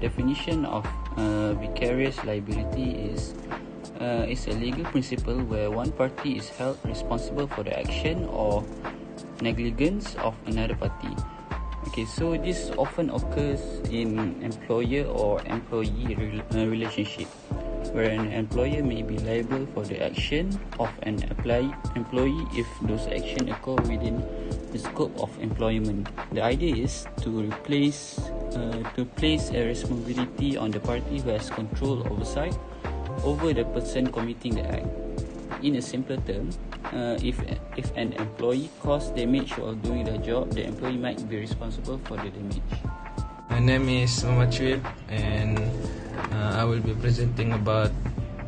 definition of vicarious liability is a legal principle where one party is held responsible for the action or negligence of another party. Okay, so this often occurs in employer or employee relationship, where an employer may be liable for the action of an employee if those actions occur within the scope of employment. The idea is to place a responsibility on the party who has control oversight over the person committing the act. In a simpler term, if an employee caused damage while doing their job, the employee might be responsible for the damage. My name is Muhammad Shuib, and I will be presenting about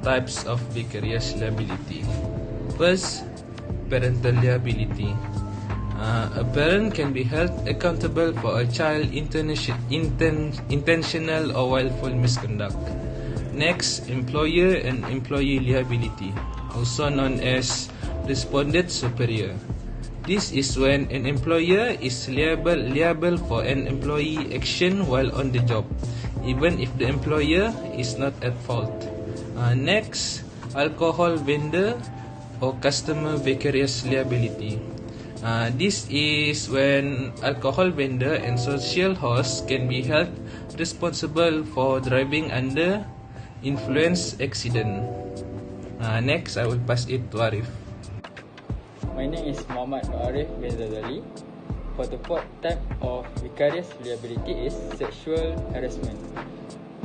types of vicarious liability. First, parental liability. A parent can be held accountable for a child intentional or willful misconduct. Next, employer and employee liability, also known as respondent superior. This is when an employer is liable for an employee action while on the job, even if the employer is not at fault. Next, alcohol vendor or customer vicarious liability. This is when alcohol vendor and social host can be held responsible for driving under influence accident. Next, I will pass it to Arif. My name is Muhammad Arif bin Zazali. For the fourth type of vicarious liability is sexual harassment.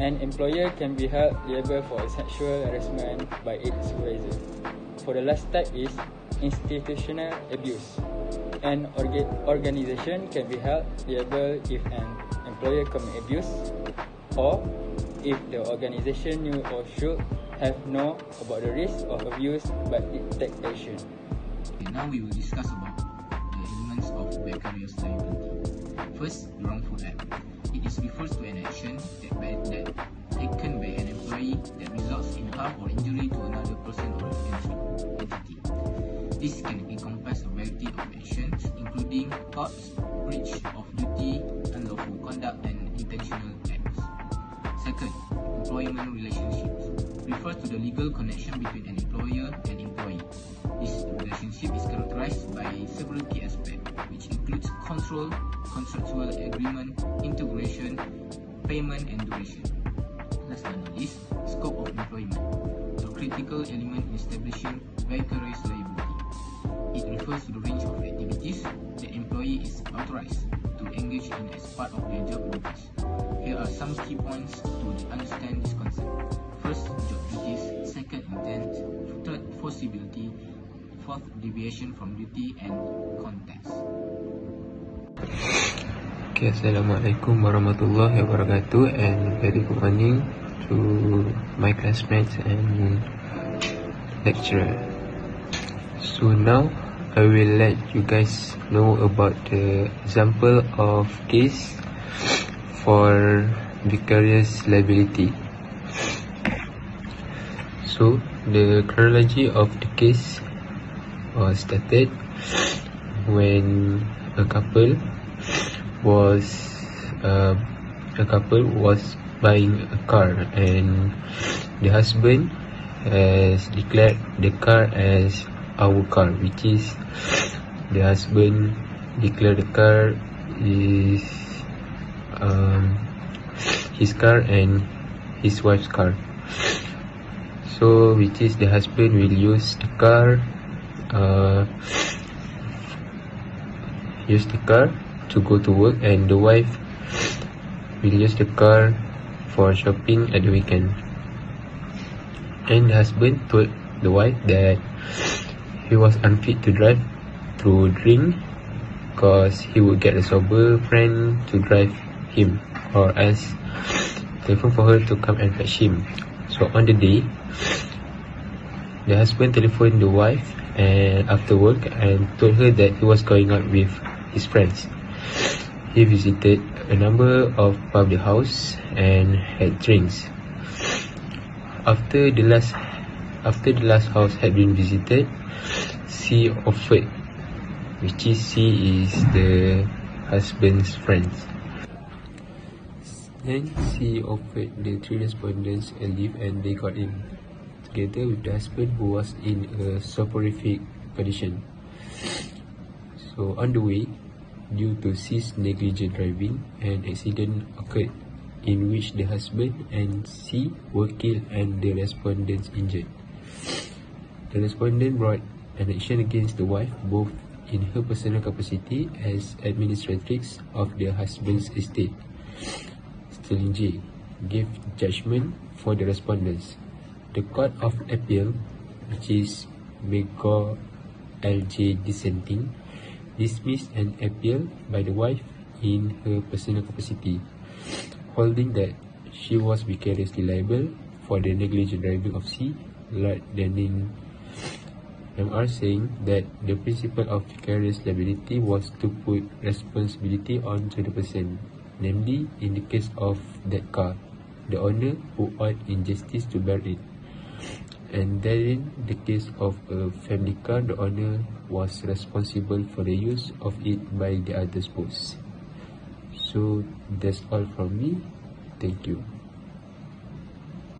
An employer can be held liable for sexual harassment by its supervisor. For the last type is institutional abuse. An organization can be held liable if an employer commits abuse, or if the organization knew or should have known about the risk of abuse but did take action. Okay, now we will discuss about the elements of vicarious liability. First, the wrongful act. It refers to an action that taken by an employee that results in harm or injury to another person or entity. This can encompass a variety of actions, including torts, breach of duty, unlawful conduct, and intentional acts. Second, employment relationships refers to the legal connection between an employer and employee. This relationship is characterized by several key aspects, which includes control, contractual agreement, integration, payment, and duration. Last but not least, scope of employment, a critical element in establishing vicarious liability. It refers to the range of activities the employee is authorized to engage in as part of their job duties. Here are some key points to understand this concept. First, job duties. Second, intent. Third, forcibility. Fourth, deviation from duty, and context. Okay, Assalamualaikum warahmatullahi wabarakatuh, and very good morning to my classmates and lecturer. So now I will let you guys know about the example of case for vicarious liability. So the chronology of the case was started when a couple was buying a car, and the husband has declared the car as our car, which is the husband declared the car is his car and his wife's car. So which is the husband will use the car to go to work, and the wife will use the car for shopping at the weekend. And the husband told the wife that he was unfit to drive through drink, because he would get a sober friend to drive him, or else telephone for her to come and fetch him. So on the day, the husband telephoned the wife and after work and told her that he was going out with his friends. He visited a number of public houses and had drinks. After the last house had been visited, C offered, which is C is the husband's friends. and C offered the three respondents a lift and they got in, together with the husband who was in a soporific condition. So on the way, due to C's negligent driving, an accident occurred in which the husband and C were killed and the respondents injured. The respondent brought an action against the wife both in her personal capacity as administratrix of the husband's estate. Sterling J gave judgment for the respondents. The Court of Appeal, which is Megor LJ dissenting, dismissed an appeal by the wife in her personal capacity, holding that she was vicariously liable for the negligent driving of C, rather than in MR saying that the principle of vicarious liability was to put responsibility onto the person, namely, in the case of that car, the owner who ought in justice to bear it, and therein the case of a family car, the owner was responsible for the use of it by the other spouse. So that's all from me. Thank you.